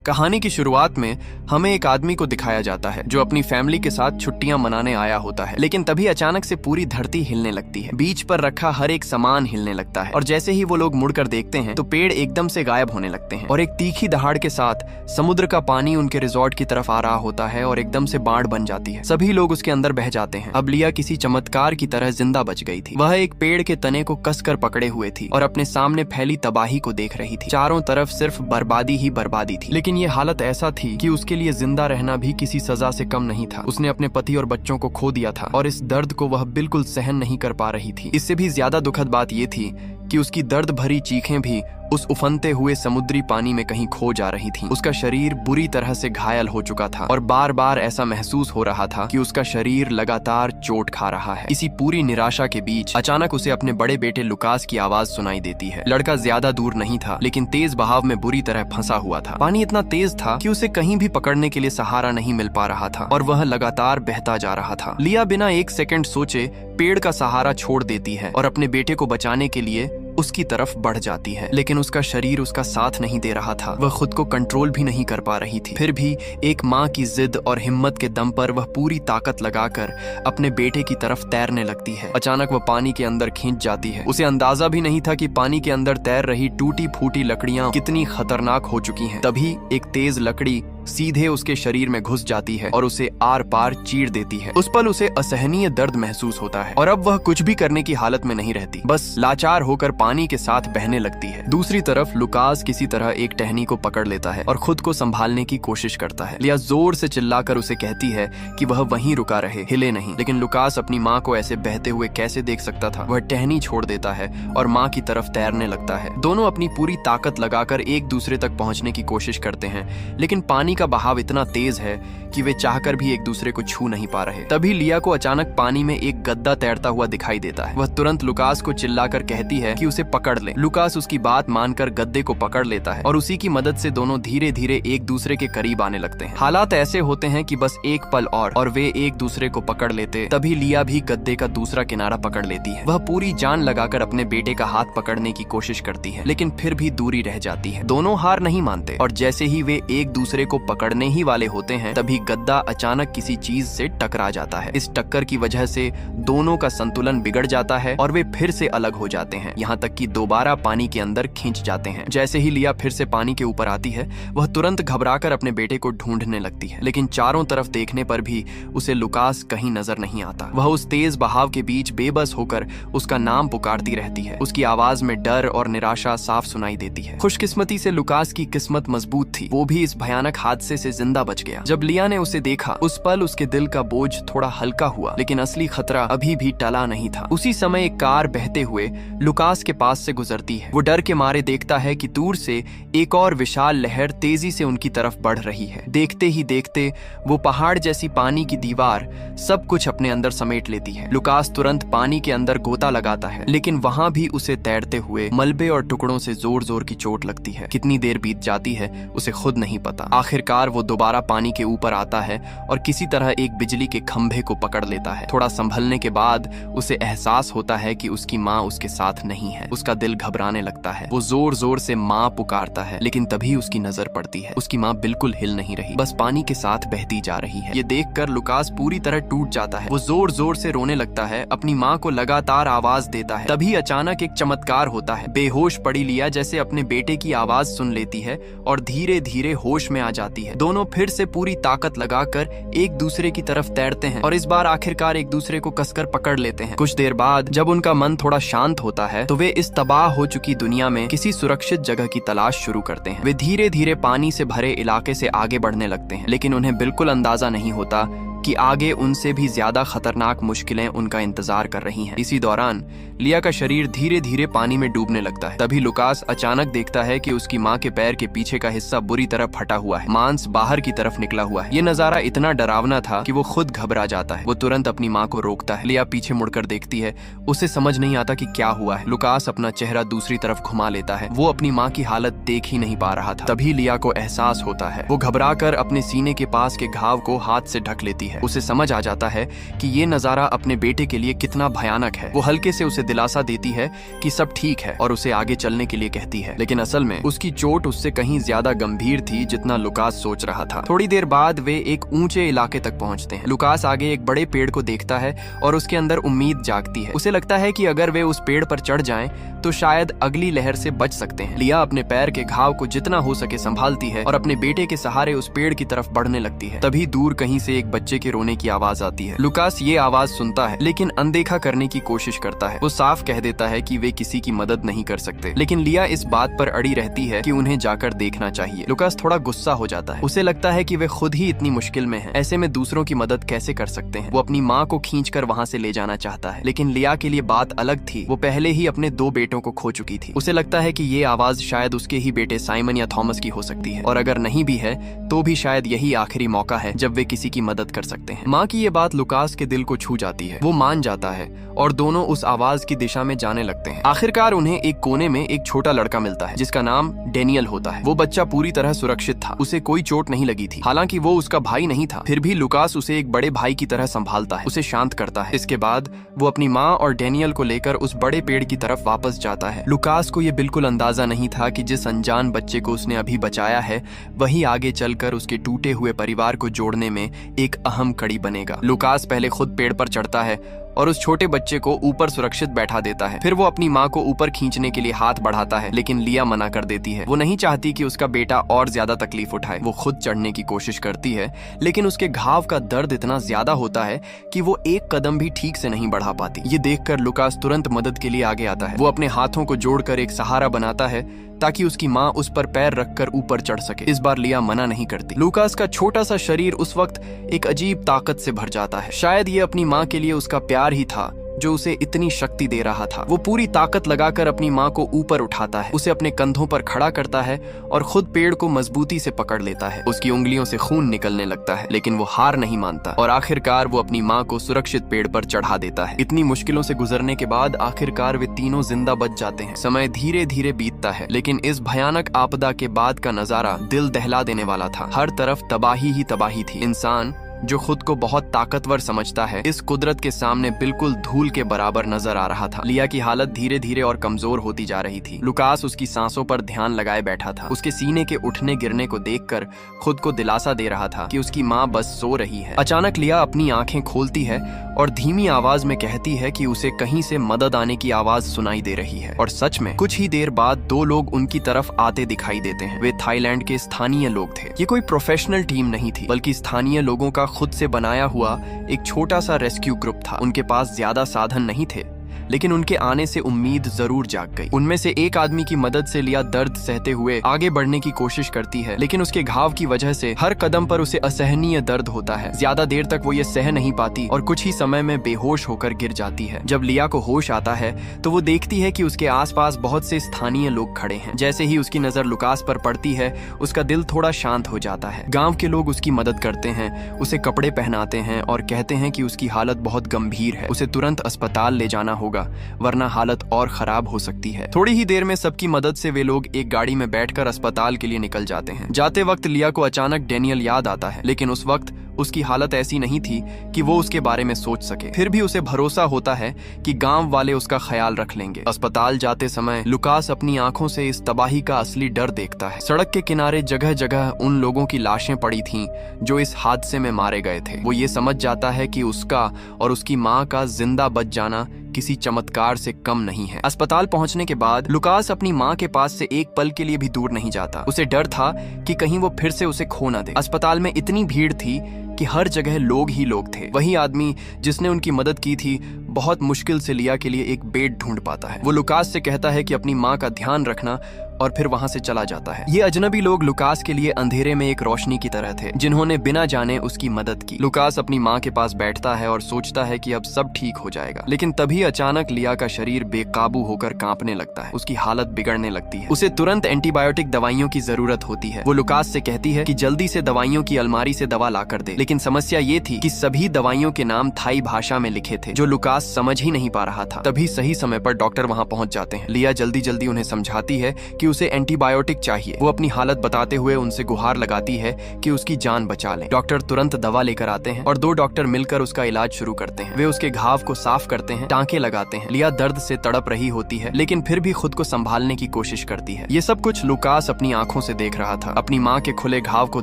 कहानी की शुरुआत में हमें एक आदमी को दिखाया जाता है जो अपनी फैमिली के साथ छुट्टियां मनाने आया होता है, लेकिन तभी अचानक से पूरी धरती हिलने लगती है। बीच पर रखा हर एक सामान हिलने लगता है और जैसे ही वो लोग मुड़कर देखते हैं तो पेड़ एकदम से गायब होने लगते हैं और एक तीखी दहाड़ के साथ समुद्र का पानी उनके रिजॉर्ट की तरफ आ रहा होता है और एकदम से बाढ़ बन जाती है। सभी लोग उसके अंदर बह जाते हैं। अब लिया किसी चमत्कार की तरह जिंदा बच गई थी। वह एक पेड़ के तने को कसकर पकड़े हुए थी और अपने सामने फैली तबाही को देख रही थी। चारों तरफ सिर्फ बर्बादी ही बर्बादी थी, लेकिन ये हालत ऐसा थी कि उसके लिए जिंदा रहना भी किसी सजा से कम नहीं था। उसने अपने पति और बच्चों को खो दिया था और इस दर्द को वह बिल्कुल सहन नहीं कर पा रही थी। इससे भी ज्यादा दुखद बात यह थी कि उसकी दर्द भरी चीखें भी उस उफनते हुए समुद्री पानी में कहीं खो जा रही थीं। उसका शरीर बुरी तरह से घायल हो चुका था और बार बार ऐसा महसूस हो रहा था कि उसका शरीर लगातार चोट खा रहा है। इसी पूरी निराशा के बीच अचानक उसे अपने बड़े बेटे लुकास की आवाज सुनाई देती है। लड़का ज्यादा दूर नहीं था, लेकिन तेज बहाव में बुरी तरह फंसा हुआ था। पानी इतना तेज था कि उसे कहीं भी पकड़ने के लिए सहारा नहीं मिल पा रहा था और वह लगातार बहता जा रहा था। लिया बिना एक सेकंड सोचे पेड़ का सहारा छोड़ देती है और अपने बेटे को बचाने के लिए उसकी तरफ बढ़ जाती है, लेकिन उसका शरीर उसका साथ नहीं दे रहा था। वह खुद को कंट्रोल भी नहीं कर पा रही थी। फिर भी एक माँ की जिद और हिम्मत के दम पर वह पूरी ताकत लगाकर अपने बेटे की तरफ तैरने लगती है। अचानक वह पानी के अंदर खींच जाती है। उसे अंदाजा भी नहीं था कि पानी के अंदर तैर रही टूटी फूटी लकड़ियां कितनी खतरनाक हो चुकी हैं। तभी एक तेज लकड़ी सीधे उसके शरीर में घुस जाती है और उसे आर पार चीर देती है। उस पल उसे असहनीय दर्द महसूस होता है और अब वह कुछ भी करने की हालत में नहीं रहती, बस लाचार होकर पानी के साथ बहने लगती है। दूसरी तरफ लुकास किसी तरह एक टहनी को पकड़ लेता है और खुद को संभालने की कोशिश करता है। लिया जोर से चिल्लाकर उसे कहती है कि वह वहीं रुका रहे, हिले नहीं, लेकिन लुकास अपनी माँ को ऐसे बहते हुए कैसे देख सकता था। वह टहनी छोड़ देता है और माँ की तरफ तैरने लगता है। दोनों अपनी पूरी ताकत लगाकर एक दूसरे तक पहुंचने की कोशिश करते हैं, लेकिन पानी का बहाव इतना तेज है कि वे चाहकर भी एक दूसरे को छू नहीं पा रहे। तभी लिया को अचानक पानी में एक गद्दा तैरता हुआ दिखाई देता है। वह तुरंत लुकास को चिल्लाकर कहती है कि उसे पकड़ ले। लुकास उसकी बात मानकर गद्दे को पकड़ लेता है और उसी की मदद से दोनों धीरे धीरे एक दूसरे के करीब आने लगते हैं। हालात ऐसे होते हैं कि बस एक पल और वे एक दूसरे को पकड़ लेते। तभी लिया भी गद्दे का दूसरा किनारा पकड़ लेती है। वह पूरी जान लगाकर अपने बेटे का हाथ पकड़ने की कोशिश करती है, लेकिन फिर भी दूरी रह जाती है। दोनों हार नहीं मानते और जैसे ही वे एक दूसरे को पकड़ने ही वाले होते हैं तभी गद्दा अचानक किसी चीज से टकरा जाता है। इस टक्कर की वजह से दोनों का संतुलन बिगड़ जाता है और वे फिर से अलग हो जाते हैं, यहाँ तक कि दोबारा पानी के अंदर खींच जाते हैं। जैसे ही लिया फिर से पानी के ऊपर आती है, वह तुरंत घबराकर अपने बेटे को ढूंढने लगती है, लेकिन चारों तरफ देखने पर भी उसे लुकास कहीं नजर नहीं आता। वह उस तेज बहाव के बीच बेबस होकर उसका नाम पुकारती रहती है। उसकी आवाज में डर और निराशा साफ सुनाई देती है। खुशकिस्मती से लुकास की किस्मत मजबूत थी, वो भी इस भयानक हादसे से जिंदा बच गया। जब लिया ने उसे देखा उस पल उसके दिल का बोझ थोड़ा हल्का हुआ, लेकिन असली खतरा अभी भी टला नहीं था। उसी समय एक कार बहते हुए लुकास के पास से गुजरती है। वो डर के मारे देखता है कि दूर से एक और विशाल लहर तेजी से उनकी तरफ बढ़ रही है। देखते ही देखते वो पहाड़ जैसी पानी की दीवार सब कुछ अपने अंदर समेट लेती है। लुकास तुरंत पानी के अंदर गोता लगाता है, लेकिन वहां भी उसे तैरते हुए मलबे और टुकड़ों से जोर जोर की चोट लगती है। कितनी देर बीत जाती है उसे खुद नहीं पता। आखिरकार वो दोबारा पानी के ऊपर आता है और किसी तरह एक बिजली के खंभे को पकड़ लेता है। थोड़ा संभलने के बाद उसे एहसास होता है कि उसकी माँ उसके साथ नहीं है। उसका दिल घबराने लगता है। वो जोर जोर से माँ पुकारता है, लेकिन तभी उसकी नजर पड़ती है। उसकी माँ बिल्कुल हिल नहीं रही, बस पानी के साथ बहती जा रही है। ये देखकर लुकास पूरी तरह टूट जाता है। वो जोर जोर से रोने लगता है, अपनी माँ को लगातार आवाज देता है। तभी अचानक एक चमत्कार होता है। बेहोश पड़ी लिया जैसे अपने बेटे की आवाज सुन लेती है और धीरे धीरे होश में आ जाती है। दोनों फिर से पूरी ताकत लगाकर एक दूसरे की तरफ तैरते हैं और इस बार आखिरकार एक दूसरे को कसकर पकड़ लेते हैं। कुछ देर बाद जब उनका मन थोड़ा शांत होता है तो वे इस तबाह हो चुकी दुनिया में किसी सुरक्षित जगह की तलाश शुरू करते हैं। वे धीरे धीरे पानी से भरे इलाके से आगे बढ़ने लगते हैं, लेकिन उन्हें बिल्कुल अंदाजा नहीं होता कि आगे उनसे भी ज्यादा खतरनाक मुश्किलें उनका इंतजार कर रही हैं। इसी दौरान लिया का शरीर धीरे धीरे पानी में डूबने लगता है। तभी लुकास अचानक देखता है कि उसकी माँ के पैर के पीछे का हिस्सा बुरी तरह फटा हुआ है, मांस बाहर की तरफ निकला हुआ है। ये नजारा इतना डरावना था कि वो खुद घबरा जाता है। वो तुरंत अपनी माँ को रोकता है। लिया पीछे मुड़कर देखती है, उसे समझ नहीं आता कि क्या हुआ है। लुकास अपना चेहरा दूसरी तरफ घुमा लेता है। वो अपनी माँ की हालत देख ही नहीं पा रहा था। तभी लिया को एहसास होता है। वो घबरा कर अपने सीने के पास के घाव को हाथ से ढक लेती है। है। उसे समझ आ जाता है कि ये नजारा अपने बेटे के लिए कितना भयानक है। वो हल्के से उसे दिलासा देती है कि सब ठीक है और उसे आगे चलने के लिए कहती है, लेकिन असल में उसकी चोट उससे कहीं ज्यादा गंभीर थी जितना लुकास सोच रहा था। थोड़ी देर बाद वे एक ऊंचे इलाके तक पहुंचते हैं। लुकास आगे एक बड़े पेड़ को देखता है और उसके अंदर उम्मीद जागती है। उसे लगता है कि अगर वे उस पेड़ पर चढ़ जाएं तो शायद अगली लहर से बच सकते हैं। लिया अपने पैर के घाव को जितना हो सके संभालती है और अपने बेटे के सहारे उस पेड़ की तरफ बढ़ने लगती है। तभी दूर कहीं से एक बच्चे के रोने की आवाज आती है। लुकास ये आवाज सुनता है लेकिन अनदेखा करने की कोशिश करता है। वो साफ कह देता है कि वे किसी की मदद नहीं कर सकते, लेकिन लिया इस बात पर अड़ी रहती है कि उन्हें जाकर देखना चाहिए। लुकास थोड़ा गुस्सा हो जाता है। उसे लगता है कि वे खुद ही इतनी मुश्किल में हैं, ऐसे में दूसरों की मदद कैसे कर सकते हैं। वो अपनी माँ को खींचकर वहाँ से ले जाना चाहता है, लेकिन लिया के लिए बात अलग थी। वो पहले ही अपने 2 बेटों को खो चुकी थी। उसे लगता है कि ये आवाज शायद उसके ही बेटे साइमन या थॉमस की हो सकती है, और अगर नहीं भी है तो भी शायद यही आखिरी मौका है जब वे किसी की मदद कर सकते हैं। माँ की ये बात लुकास के दिल को छू जाती है। वो मान जाता है और दोनों उस आवाज की दिशा में जाने लगते हैं। आखिरकार उन्हें एक कोने में एक छोटा लड़का मिलता है जिसका नाम डेनियल होता है। वो बच्चा पूरी तरह सुरक्षित था, उसे कोई चोट नहीं लगी थी। हालांकि वो उसका भाई नहीं था, फिर भी लुकास उसे एक बड़े भाई की तरह संभालता है, उसे शांत करता है। इसके बाद वो अपनी माँ और डेनियल को लेकर उस बड़े पेड़ की तरफ वापस जाता है। लुकास को ये बिल्कुल अंदाजा नहीं था कि जिस अनजान बच्चे को उसने अभी बचाया है वही आगे चलकर उसके टूटे हुए परिवार को जोड़ने में एक अहम कड़ी बनेगा। लुकास पहले खुद पेड़ पर चढ़ता है और उस छोटे बच्चे को ऊपर सुरक्षित बैठा देता है। फिर वो अपनी माँ को ऊपर खींचने के लिए हाथ बढ़ाता है, लेकिन लिया मना कर देती है। वो नहीं चाहती कि उसका बेटा और ज्यादा तकलीफ उठाए। वो खुद चढ़ने की कोशिश करती है, लेकिन उसके घाव का दर्द इतना ज्यादा होता है कि वो एक कदम भी ठीक से नहीं बढ़ा पाती। ये देखकर लुकास तुरंत मदद के लिए आगे आता है। वो अपने हाथों को जोड़कर एक सहारा बनाता है ताकि उसकी माँ उस पर पैर रखकर ऊपर चढ़ सके। इस बार लिया मना नहीं करती। लुकास का छोटा सा शरीर उस वक्त एक अजीब ताकत से भर जाता है। शायद ये अपनी माँ के लिए उसका प्यार ही था जो उसे इतनी शक्ति दे रहा था। वो पूरी ताकत लगाकर अपनी माँ को ऊपर उठाता है, उसे अपने कंधों पर खड़ा करता है और खुद पेड़ को मजबूती से पकड़ लेता है। उसकी उंगलियों से खून निकलने लगता है, लेकिन वो हार नहीं मानता और आखिरकार वो अपनी माँ को सुरक्षित पेड़ पर चढ़ा देता है। इतनी मुश्किलों से गुजरने के बाद आखिरकार वे तीनों जिंदा बच जाते हैं। समय धीरे धीरे बीतता है, लेकिन इस भयानक आपदा के बाद का नजारा दिल दहला देने वाला था। हर तरफ तबाही ही तबाही थी। इंसान जो खुद को बहुत ताकतवर समझता है, इस कुदरत के सामने बिल्कुल धूल के बराबर नजर आ रहा था। लिया की हालत धीरे धीरे और कमजोर होती जा रही थी। लुकास उसकी सांसों पर ध्यान लगाए बैठा था। उसके सीने के उठने गिरने को देखकर खुद को दिलासा दे रहा था कि उसकी माँ बस सो रही है। अचानक लिया अपनी आंखें खोलती है और धीमी आवाज में कहती है कि उसे कहीं से मदद आने की आवाज सुनाई दे रही है। और सच में कुछ ही देर बाद 2 लोग उनकी तरफ आते दिखाई देते हैं। वे थाईलैंड के स्थानीय लोग थे। ये कोई प्रोफेशनल टीम नहीं थी, बल्कि स्थानीय लोगों का खुद से बनाया हुआ एक छोटा सा रेस्क्यू ग्रुप था। उनके पास ज्यादा साधन नहीं थे, लेकिन उनके आने से उम्मीद जरूर जाग गई। उनमें से एक आदमी की मदद से लिया दर्द सहते हुए आगे बढ़ने की कोशिश करती है, लेकिन उसके घाव की वजह से हर कदम पर उसे असहनीय दर्द होता है। ज्यादा देर तक वो ये सह नहीं पाती और कुछ ही समय में बेहोश होकर गिर जाती है। जब लिया को होश आता है तो वो देखती है कि उसके आसपास बहुत से स्थानीय लोग खड़े हैं। जैसे ही उसकी नजर लुकास पर पड़ती है, उसका दिल थोड़ा शांत हो जाता है। गाँव के लोग उसकी मदद करते हैं, उसे कपड़े पहनाते हैं और कहते हैं कि उसकी हालत बहुत गंभीर है, उसे तुरंत अस्पताल ले जाना होगा, वरना हालत और खराब हो सकती है। थोड़ी ही देर में सबकी मदद से वे लोग एक गाड़ी में बैठकर अस्पताल के लिए निकल जाते हैं। जाते वक्त लिया को अचानक डेनियल याद आता है, लेकिन उस वक्त उसकी हालत ऐसी नहीं थी कि वो उसके बारे में सोच सके। फिर भी उसे भरोसा होता है कि गांव वाले उसका ख्याल रख लेंगे। अस्पताल जाते समय लुकास अपनी आंखों से इस तबाही का असली डर देखता है। सड़क के किनारे जगह जगह उन लोगों की लाशें पड़ी थीं जो इस हादसे में मारे गए थे। वो ये समझ जाता है कि उसका और उसकी माँ का जिंदा बच जाना किसी चमत्कार से कम नहीं है। अस्पताल पहुंचने के बाद लुकास अपनी माँ के पास से एक पल के लिए भी दूर नहीं जाता। उसे डर था कि कहीं वो फिर से उसे खो ना दे। अस्पताल में इतनी भीड़ थी कि हर जगह लोग ही लोग थे। वही आदमी जिसने उनकी मदद की थी बहुत मुश्किल से लिया के लिए एक बेड ढूंढ पाता है। वो लुकास से कहता है कि अपनी माँ का ध्यान रखना और फिर वहां से चला जाता है। ये अजनबी लोग लुकास के लिए अंधेरे में एक रोशनी की तरह थे, जिन्होंने बिना जाने उसकी मदद की। लुकास अपनी माँ के पास बैठता है और सोचता है कि अब सब ठीक हो जाएगा, लेकिन तभी अचानक लिया का शरीर बेकाबू होकर कांपने लगता है। उसकी हालत बिगड़ने लगती है। उसे तुरंत एंटीबायोटिक दवाइयों की जरूरत होती है। वो लुकास से कहती है कि जल्दी से दवाइयों की अलमारी से दवा लाकर दे, लेकिन समस्या ये थी कि सभी दवाइयों के नाम थाई भाषा में लिखे थे, जो लुकास समझ ही नहीं पा रहा था। तभी सही समय पर डॉक्टर वहां पहुंच जाते हैं। लिया जल्दी जल्दी उन्हें समझाती है कि कि उसे एंटीबायोटिक चाहिए। वो अपनी हालत बताते हुए उनसे गुहार लगाती है कि उसकी जान बचा लें। डॉक्टर तुरंत दवा लेकर आते हैं और 2 डॉक्टर मिलकर उसका इलाज शुरू करते हैं। वे उसके घाव को साफ करते हैं, टांके लगाते हैं। लिया दर्द से तड़प रही होती है, लेकिन फिर भी खुद को संभालने की कोशिश करती है। ये सब कुछ लुकास अपनी आंखों से देख रहा था। अपनी माँ के खुले घाव को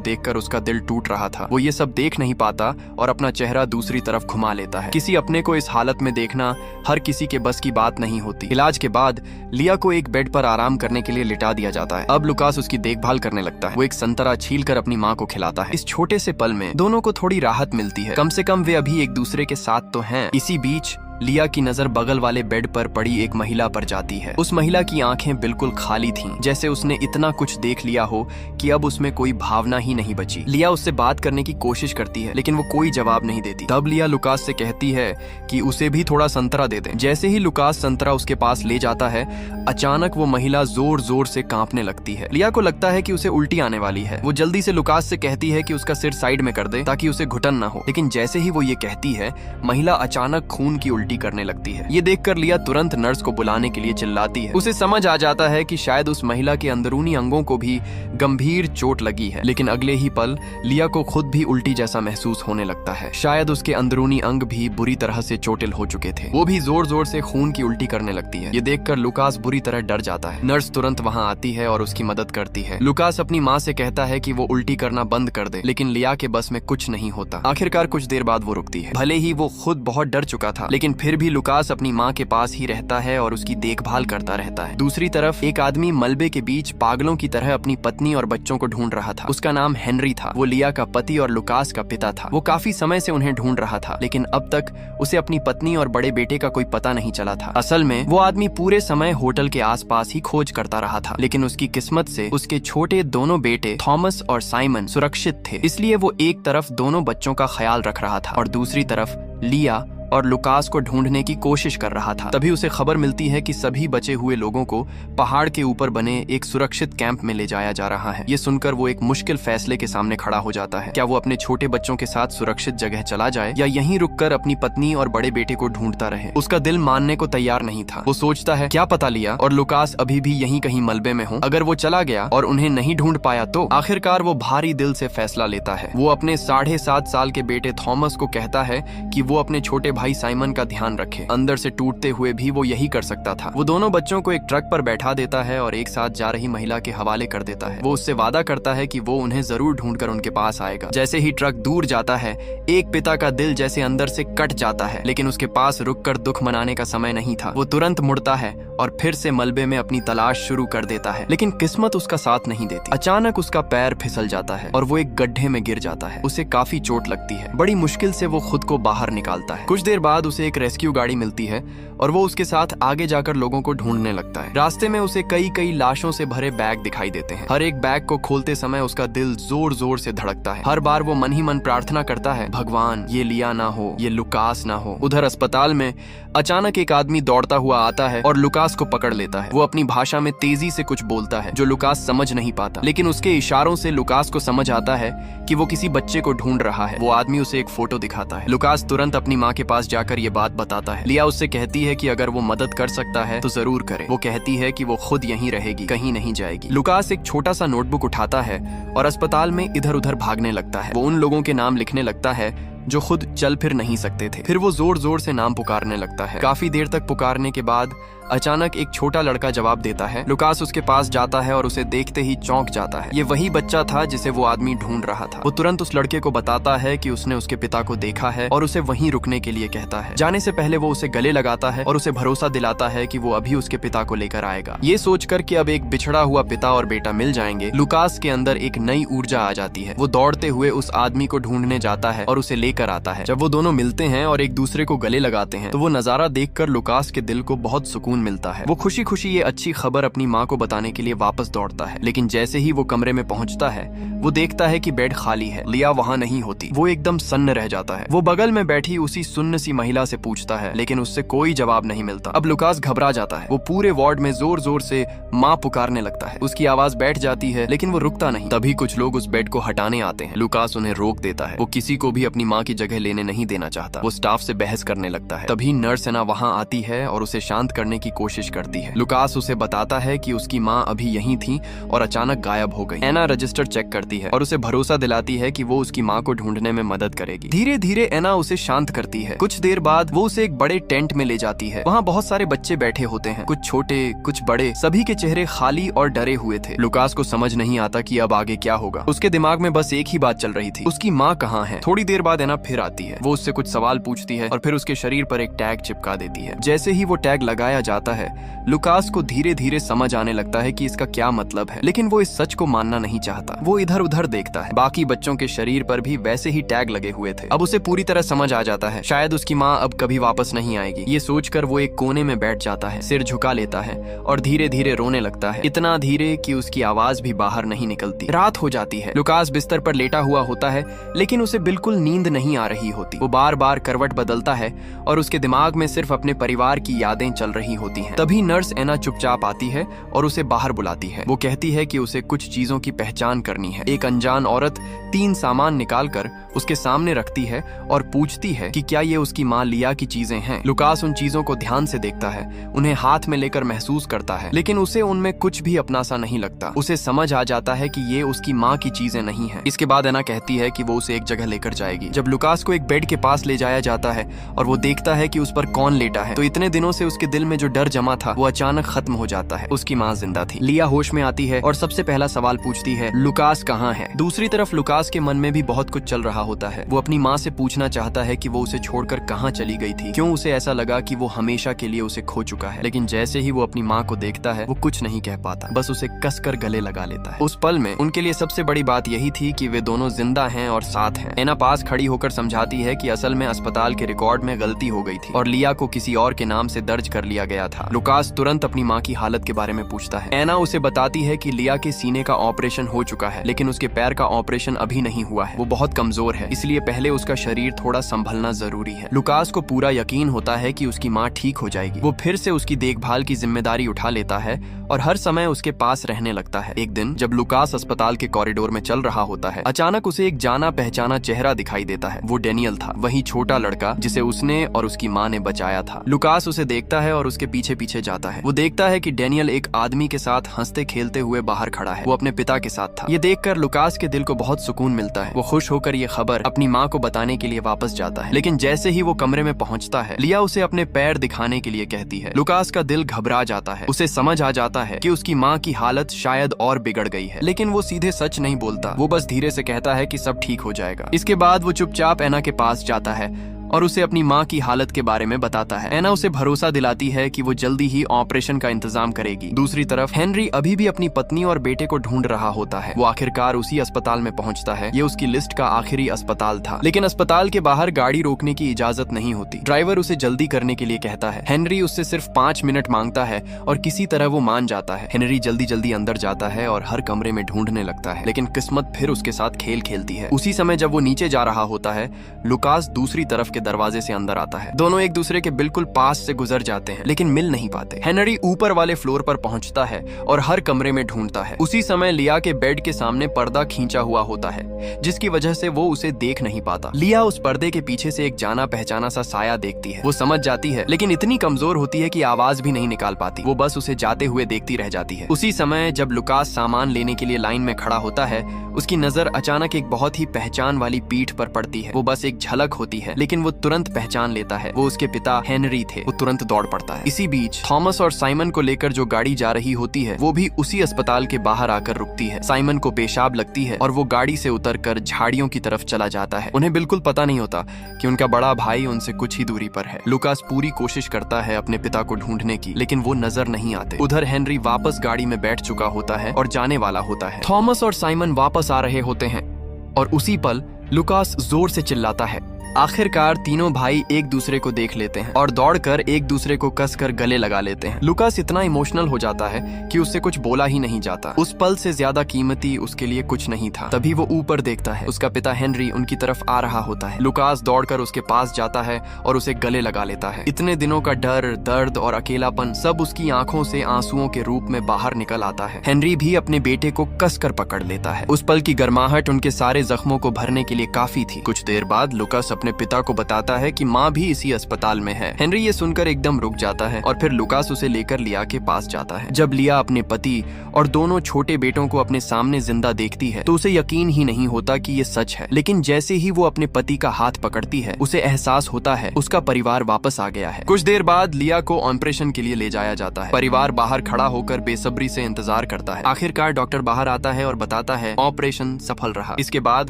देखकर उसका दिल टूट रहा था। वो ये सब देख नहीं पाता और अपना चेहरा दूसरी तरफ घुमा लेता है। किसी अपने को इस हालत में देखना हर किसी के बस की बात नहीं होती। इलाज के बाद लिया को एक बेड पर आराम करने के लिए लिटा दिया जाता है। अब लुकास उसकी देखभाल करने लगता है। वो एक संतरा छीलकर अपनी माँ को खिलाता है। इस छोटे से पल में दोनों को थोड़ी राहत मिलती है। कम से कम वे अभी एक दूसरे के साथ तो हैं। इसी बीच लिया की नजर बगल वाले बेड पर पड़ी एक महिला पर जाती है। उस महिला की आंखें बिल्कुल खाली थीं, जैसे उसने इतना कुछ देख लिया हो कि अब उसमें कोई भावना ही नहीं बची। लिया उससे बात करने की कोशिश करती है, लेकिन वो कोई जवाब नहीं देती। तब लिया लुकास से कहती है कि उसे भी थोड़ा संतरा दे दें। जैसे ही लुकास संतरा उसके पास ले जाता है, अचानक वो महिला जोर जोर से कांपने लगती है। लिया को लगता है कि उसे उल्टी आने वाली है। वो जल्दी से लुकास से कहती है कि उसका सिर साइड में कर दे ताकि उसे घुटन ना हो। लेकिन जैसे ही वो ये कहती है, महिला अचानक खून की उल्टी करने लगती है। ये देखकर लिया तुरंत नर्स को बुलाने के लिए चिल्लाती है। उसे समझ आ जाता है कि शायद उस महिला के अंदरूनी अंगों को भी गंभीर चोट लगी है। लेकिन अगले ही पल लिया को खुद भी उल्टी जैसा महसूस होने लगता है। शायद उसके अंदरूनी अंग भी बुरी तरह से चोटिल हो चुके थे। वो भी जोर जोर से खून की उल्टी करने लगती है। ये देखकर लुकास बुरी तरह डर जाता है। नर्स तुरंत वहाँ आती है और उसकी मदद करती है। लुकास अपनी माँ से कहता है कि वो उल्टी करना बंद कर दे, लेकिन लिया के बस में कुछ नहीं होता। आखिरकार कुछ देर बाद वो रुकती है। भले ही वो खुद बहुत डर चुका था, लेकिन फिर भी लुकास अपनी माँ के पास ही रहता है और उसकी देखभाल करता रहता है। दूसरी तरफ एक आदमी मलबे के बीच पागलों की तरह अपनी पत्नी और बच्चों को ढूंढ रहा था। उसका नाम हेनरी था। वो लिया का पति और लुकास का पिता था। वो काफी समय से उन्हें ढूंढ रहा था, लेकिन अब तक उसे अपनी पत्नी और बड़े बेटे का कोई पता नहीं चला था। असल में वो आदमी पूरे समय होटल के आसपास ही खोज करता रहा था, लेकिन उसकी किस्मत से उसके छोटे दोनों बेटे थॉमस और साइमन सुरक्षित थे। इसलिए वो एक तरफ दोनों बच्चों का ख्याल रख रहा था और दूसरी तरफ लिया और लुकास को ढूंढने की कोशिश कर रहा था। तभी उसे खबर मिलती है कि सभी बचे हुए लोगों को पहाड़ के ऊपर बने एक सुरक्षित कैंप में ले जाया जा रहा है। ये सुनकर वो एक मुश्किल फैसले के सामने खड़ा हो जाता है। क्या वो अपने छोटे बच्चों के साथ सुरक्षित जगह चला जाए या यहीं रुककर अपनी पत्नी और बड़े बेटे को ढूंढता रहे? उसका दिल मानने को तैयार नहीं था। वो सोचता है क्या पता लिया और लुकास अभी भी यहीं कहीं मलबे में हो। अगर वो चला गया और उन्हें नहीं ढूंढ पाया तो? आखिरकार वो भारी दिल से फैसला लेता है। वो अपने 7.5 साल के बेटे थॉमस को कहता है कि वो अपने छोटे भाई साइमन का ध्यान रखे। अंदर से टूटते हुए भी वो यही कर सकता था। वो दोनों बच्चों को एक ट्रक पर बैठा देता है और एक साथ जा रही महिला के हवाले कर देता है। वो उससे वादा करता है कि वो उन्हें जरूर ढूंढकर उनके पास आएगा। जैसे ही ट्रक दूर जाता है, एक पिता का दिल जैसे अंदर से कट जाता है, लेकिन उसके पास रुककर दुख मनाने का समय नहीं था। वो तुरंत मुड़ता है और फिर से मलबे में अपनी तलाश शुरू कर देता है, लेकिन किस्मत उसका साथ नहीं देती। अचानक उसका पैर फिसल जाता है और वो एक गड्ढे में गिर जाता है। उसे काफी चोट लगती है। बड़ी मुश्किल से वो खुद को बाहर निकालता है। कुछ देर बाद उसे एक रेस्क्यू गाड़ी मिलती है और वो उसके साथ आगे जाकर लोगों को ढूंढने लगता है। रास्ते में उसे कई लाशों से भरे बैग दिखाई देते हैं। हर एक बैग को खोलते समय उसका दिल जोर जोर से धड़कता है। हर बार वो मन ही मन प्रार्थना करता है, भगवान ये लिया ना हो, ये लुकास ना हो। उधर अस्पताल में अचानक एक आदमी दौड़ता हुआ आता है और लुकास को पकड़ लेता है। वो अपनी भाषा में तेजी से कुछ बोलता है जो लुकास समझ नहीं पाता, लेकिन उसके इशारों से लुकास को समझ आता है कि वो किसी बच्चे को ढूंढ रहा है। वो आदमी उसे एक फोटो दिखाता है। लुकास तुरंत अपनी माँ के पास जाकर ये बात बताता है। लिया उससे कहती है कि अगर वो मदद कर सकता है तो जरूर करे। वो कहती है कि वो खुद यहीं रहेगी, कहीं नहीं जाएगी। लुकास एक छोटा सा नोटबुक उठाता है और अस्पताल में इधर उधर भागने लगता है। वो उन लोगों के नाम लिखने लगता है जो खुद चल फिर नहीं सकते थे। फिर वो जोर जोर से नाम पुकारने लगता है। काफी देर तक पुकारने के बाद अचानक एक छोटा लड़का जवाब देता है। लुकास उसके पास जाता है और उसे देखते ही चौंक जाता है। ये वही बच्चा था जिसे वो आदमी ढूंढ रहा था। वो तुरंत उस लड़के को बताता है कि उसने उसके पिता को देखा है और उसे वहीं रुकने के लिए कहता है। जाने से पहले वो उसे गले लगाता है और उसे भरोसा दिलाता है कि वो अभी उसके पिता को लेकर आएगा। ये सोचकर कि अब एक बिछड़ा हुआ पिता और बेटा मिल जाएंगे, लुकास के अंदर एक नई ऊर्जा आ जाती है। वो दौड़ते हुए उस आदमी को ढूंढने जाता है और उसे लेकर आता है। जब वो दोनों मिलते हैं और एक दूसरे को गले लगाते हैं तो वो नजारा देखकर लुकास के दिल को बहुत सुकून मिलता है। वो खुशी ये अच्छी खबर अपनी माँ को बताने के लिए वापस दौड़ता है, लेकिन जैसे ही वो कमरे में पहुंचता है वो देखता है कि बेड खाली है। लिया वहाँ नहीं होती। वो एकदम सन्न रह जाता है। वो बगल में बैठी उसी सुन्न सी महिला से पूछता है, लेकिन उससे कोई जवाब नहीं मिलता। अब लुकास घबरा जाता है। वो पूरे वार्ड में जोर जोर से माँ पुकारने लगता है। उसकी आवाज बैठ जाती है, लेकिन वो रुकता नहीं। तभी कुछ लोग उस बेड को हटाने आते हैं। लुकास उन्हें रोक देता है। वो किसी को भी अपनी माँ माँ की जगह लेने नहीं देना चाहता। वो स्टाफ से बहस करने लगता है। तभी नर्स एना वहाँ आती है और उसे शांत करने की कोशिश करती है। लुकास उसे बताता है कि उसकी माँ अभी यहीं थी और अचानक गायब हो गई। एना रजिस्टर चेक करती है और उसे भरोसा दिलाती है कि वो उसकी माँ को ढूंढने में मदद करेगी। धीरे धीरे एना उसे शांत करती है। कुछ देर बाद वो उसे एक बड़े टेंट में ले जाती है। वहाँ बहुत सारे बच्चे बैठे होते हैं, कुछ छोटे कुछ बड़े, सभी के चेहरे खाली और डरे हुए थे। लुकास को समझ नहीं आता कि अब आगे क्या होगा। उसके दिमाग में बस एक ही बात चल रही थी, उसकी माँ कहाँ है। थोड़ी देर बाद एना फिर आती है। वो उससे कुछ सवाल पूछती है और फिर उसके शरीर पर एक टैग चिपका देती है। जैसे ही वो टैग लगाया जाता है, लुकास को धीरे धीरे समझ आने लगता है कि इसका क्या मतलब है, लेकिन वो इस सच को मानना नहीं चाहता। वो इधर उधर देखता है। बाकी बच्चों के शरीर पर भी वैसे ही टैग लगे हुए थे। अब उसे पूरी तरह समझ आ जाता है, शायद उसकी माँ अब कभी वापस नहीं आएगी। ये सोचकर वो एक कोने में बैठ जाता है, सिर झुका लेता है और धीरे धीरे रोने लगता है, इतना धीरे कि उसकी आवाज भी बाहर नहीं निकलती। रात हो जाती है। लुकास बिस्तर पर लेटा हुआ होता है, लेकिन उसे बिल्कुल नींद नहीं आ रही होती। वो बार बार करवट बदलता है और उसके दिमाग में सिर्फ अपने परिवार की यादें चल रही होती हैं। तभी नर्स एना चुपचाप आती है और उसे बाहर बुलाती है। वो कहती है कि उसे कुछ चीजों की पहचान करनी है। एक अनजान औरत 3 सामान निकालकर उसके सामने रखती है और पूछती है कि क्या ये उसकी माँ लिया की चीजें हैं। लुकास उन चीजों को ध्यान से देखता है, उन्हें हाथ में लेकर महसूस करता है, लेकिन उसे उनमें कुछ भी अपना सा नहीं लगता। उसे समझ आ जाता है कि ये उसकी माँ की चीजें नहीं है। इसके बाद एना कहती है कि वो उसे एक जगह लेकर जाएगी। जब लुकास को एक बेड के पास ले जाया जाता है और वो देखता है कि उस पर कौन लेटा है, तो इतने दिनों से उसके दिल में जो डर जमा था वो अचानक खत्म हो जाता है। उसकी माँ जिंदा थी। लिया होश में आती है और सबसे पहला सवाल पूछती है, लुकास कहाँ है। दूसरी तरफ लुकास के मन में भी बहुत कुछ चल रहा होता है। वो अपनी माँ से पूछना चाहता है कि वो उसे छोड़कर कहाँ चली गई थी, क्यों उसे ऐसा लगा कि वो हमेशा के लिए उसे खो चुका है। लेकिन जैसे ही वो अपनी माँ को देखता है, वो कुछ नहीं कह पाता, बस उसे कसकर गले लगा लेता है। उस पल में उनके लिए सबसे बड़ी बात यही थी कि वे दोनों जिंदा हैं और साथ हैं। एना पास खड़ी होकर समझाती है कि असल में अस्पताल के रिकॉर्ड में गलती हो गई थी और लिया को किसी और के नाम से दर्ज कर लिया गया था। लुकास तुरंत अपनी माँ की हालत के बारे में पूछता है। एना उसे बताती है कि लिया के सीने का ऑपरेशन हो चुका है, लेकिन उसके पैर का ऑपरेशन अभी नहीं हुआ है। वो बहुत कमजोर है, इसलिए पहले उसका शरीर थोड़ा संभलना जरूरी है। लुकास को पूरा यकीन होता है कि उसकी माँ ठीक हो जाएगी। वो फिर से उसकी देखभाल की जिम्मेदारी उठा लेता है और हर समय उसके पास रहने लगता है। एक दिन जब लुकास अस्पताल के कॉरिडोर में चल रहा होता है, अचानक उसे एक जाना पहचाना चेहरा दिखाई देता है। वो डेनियल था, वही छोटा लड़का जिसे उसने और उसकी माँ ने बचाया था। लुकास उसे देखता है और उसके पीछे पीछे जाता है। वो देखता है कि डेनियल एक आदमी के साथ हंसते खेलते हुए बाहर खड़ा है। वो अपने पिता के साथ था। ये देखकर लुकास के दिल को बहुत सुकून मिलता है। वो खुश होकर ये खबर अपनी माँ को बताने के लिए वापस जाता है, लेकिन जैसे ही वो कमरे में पहुंचता है, लिया उसे अपने पैर दिखाने के लिए कहती है। लुकास का दिल घबरा जाता है। उसे समझ आ जाता है कि उसकी माँ की हालत शायद और बिगड़ गई है, लेकिन वो सीधे सच नहीं बोलता। वो बस धीरे से कहता है कि सब ठीक हो जाएगा। इसके बाद वो चुपचाप एना के पास जाता है और उसे अपनी माँ की हालत के बारे में बताता है। एना उसे भरोसा दिलाती है कि वो जल्दी ही ऑपरेशन का इंतजाम करेगी। दूसरी तरफ हेनरी अभी भी अपनी पत्नी और बेटे को ढूंढ रहा होता है। वो आखिरकार उसी अस्पताल में पहुंचता है। ये उसकी लिस्ट का आखिरी अस्पताल था, लेकिन अस्पताल के बाहर गाड़ी रोकने की इजाजत नहीं होती। ड्राइवर उसे जल्दी करने के लिए कहता है। हेनरी उससे सिर्फ 5 मिनट मांगता है और किसी तरह वो मान जाता है। हेनरी जल्दी जल्दी अंदर जाता है और हर कमरे में ढूंढने लगता है, लेकिन किस्मत फिर उसके साथ खेल खेलती है। उसी समय जब वो नीचे जा रहा होता है, लुकास दूसरी तरफ के दरवाजे से अंदर आता है। दोनों एक दूसरे के बिल्कुल पास से गुजर जाते हैं, लेकिन मिल नहीं पाते। हेनरी ऊपर वाले फ्लोर पर पहुंचता है और हर कमरे में ढूंढता है। उसी समय लिया के बेड के सामने पर्दा खींचा हुआ होता है, जिसकी वजह से वो उसे देख नहीं पाता। लिया उस पर्दे के पीछे से एक जाना पहचाना सा साया देखती है। वो समझ जाती है, लेकिन इतनी कमजोर होती है कि आवाज भी नहीं निकाल पाती। वो बस उसे जाते हुए देखती रह जाती है। उसी समय जब लुकास सामान लेने के लिए लाइन में खड़ा होता है, उसकी नजर अचानक एक बहुत ही पहचान वाली पीठ पर पड़ती है। वो बस एक झलक होती है, लेकिन वो तुरंत पहचान लेता है। वो उसके पिता हेनरी थे। वो तुरंत दौड़ पड़ता है। इसी बीच थॉमस और साइमन को लेकर जो गाड़ी जा रही होती है, वो भी उसी अस्पताल के बाहर आकर रुकती है। साइमन को पेशाब लगती है और वो गाड़ी से उतरकर झाड़ियों की तरफ चला जाता है। उन्हें बिल्कुल पता नहीं होता कि उनका बड़ा भाई उनसे कुछ ही दूरी पर है। लुकास पूरी कोशिश करता है अपने पिता को ढूंढने की, लेकिन वो नजर नहीं आते। उधर हेनरी वापस गाड़ी में बैठ चुका होता है और जाने वाला होता है। थॉमस और साइमन वापस आ रहे होते हैं और उसी पल लुकास जोर से चिल्लाता है, आखिरकार तीनों भाई एक दूसरे को देख लेते हैं और दौड़कर एक दूसरे को कसकर गले लगा लेते हैं। लुकास इतना इमोशनल हो जाता है कि उससे कुछ बोला ही नहीं जाता। उस पल से ज्यादा कीमती उसके लिए कुछ नहीं था। तभी वो ऊपर देखता है, उसका पिता हेनरी उनकी तरफ आ रहा होता है। लुकास दौड़कर उसके पास जाता है और उसे गले लगा लेता है। इतने दिनों का डर, दर्द और अकेलापन सब उसकी आंखों से आंसुओं के रूप में बाहर निकल आता है। हेनरी भी अपने बेटे को कसकर पकड़ लेता है। उस पल की गर्माहट उनके सारे जख्मों को भरने के लिए काफी थी। कुछ देर बाद लुकास अपने पिता को बताता है कि माँ भी इसी अस्पताल में है। हेनरी ये सुनकर एकदम रुक जाता है और फिर लुकास उसे लेकर लिया के पास जाता है। जब लिया अपने पति और दोनों छोटे बेटों को अपने सामने जिंदा देखती है तो उसे यकीन ही नहीं होता कि ये सच है। लेकिन जैसे ही वो अपने पति का हाथ पकड़ती है उसे एहसास होता है उसका परिवार वापस आ गया है। कुछ देर बाद लिया को ऑपरेशन के लिए ले जाया जाता है। परिवार बाहर खड़ा होकर बेसब्री से इंतजार करता है। आखिरकार डॉक्टर बाहर आता है और बताता है ऑपरेशन सफल रहा। इसके बाद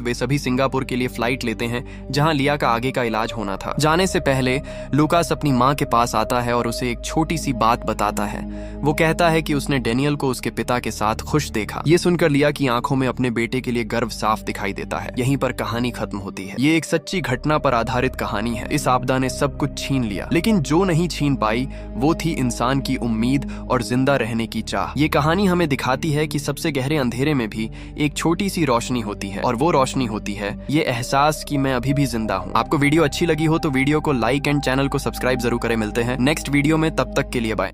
वे सभी सिंगापुर के लिए फ्लाइट लेते हैं जहाँ लिया का आगे का इलाज होना था। जाने से पहले लुकास अपनी माँ के पास आता है और उसे एक छोटी सी बात बताता है। वो कहता है कि उसने डेनियल को उसके पिता के साथ खुश देखा। ये सुनकर लिया की आंखों में अपने बेटे के लिए गर्व साफ दिखाई देता है। यहीं पर कहानी खत्म होती है। ये एक सच्ची घटना पर आधारित कहानी है। इस आपदा ने सब कुछ छीन लिया, लेकिन जो नहीं छीन पाई वो थी इंसान की उम्मीद और जिंदा रहने की चाह। ये कहानी हमें दिखाती है कि सबसे गहरे अंधेरे में भी एक छोटी सी रोशनी होती है और वो रोशनी होती है ये एहसास कि मैं अभी भी जिंदा हूँ। आपको वीडियो अच्छी लगी हो तो वीडियो को लाइक एंड चैनल को सब्सक्राइब जरूर करें। मिलते हैं नेक्स्ट वीडियो में, तब तक के लिए बाय।